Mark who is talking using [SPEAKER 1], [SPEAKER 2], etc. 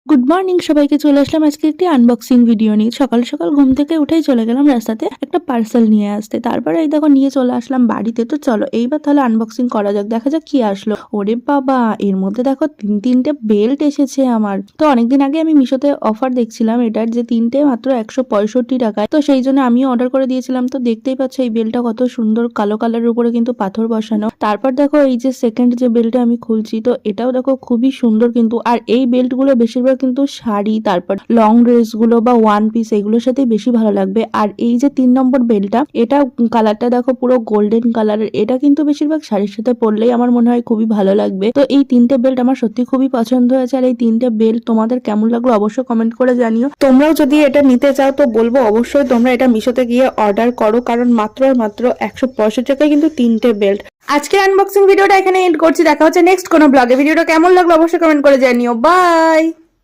[SPEAKER 1] Good morning সবাইকে, চলে আসলাম আজকে একটি আনবক্সিং ভিডিও নিয়ে। সকাল সকাল ঘুম থেকে উঠেই চলে গেলাম রাস্তাতে একটা পার্সেল নিয়ে আসতে। তারপরে এই দেখো নিয়ে চলে আসলাম বাড়িতে। তো চলো এইবার তাহলে আনবক্সিং করা যাক, দেখা যাক কি আসলো। ওরে বাবা, এর মধ্যে দেখো তিনটে বেল্ট এসেছে আমার। তো অনেকদিন আগে আমি মিশোতে অফার দেখছিলাম এটার, যে তিনটে মাত্র 165 টাকায়। তো সেই জন্য আমিও অর্ডার করে দিয়েছিলাম। তো দেখতেই পাচ্ছ এই বেলটা কত সুন্দর, কালো কালারের উপরে কিন্তু পাথর বসানো। তারপর দেখো এই যে সেকেন্ড যে বেল্টটা আমি খুলছি, তো এটাও দেখো খুবই সুন্দর কিন্তু। আর এই বেল্ট গুলো বেশিরভাগ কিন্তু শাড়ি, তারপর লং ড্রেস গুলো বা ওয়ান পিস এগুলোর সাথে বেশি ভালো লাগবে। আর এই যে 3 নম্বর বেল্টটা, এটা কালারটা দেখো পুরো গোল্ডেন কালারের। এটা কিন্তু বেশিরভাগ শাড়ির সাথে পরলেই আমার মনে হয় খুবই ভালো লাগবে। তো এই তিনটে বেল্ট আমার সত্যি খুবই পছন্দ হয়েছে। আর এই তিনটে বেল্ট তোমাদের কেমন লাগলো অবশ্যই কমেন্ট করে জানিও। তোমরাও যদি এটা নিতে চাও তো বলবো অবশ্যই তোমরা এটা মিশোতে গিয়ে অর্ডার করো, কারণ মাত্র আর মাত্র 165 টাকায় কিন্তু তিনটে বেল্ট। আজকের আনবক্সিং ভিডিওটা এখানে এন্ড করছি। দেখা হচ্ছে নেক্সট কোনো ব্লগে। ভিডিওটা কেমন লাগলো অবশ্যই কমেন্ট করে জানিও। বাই।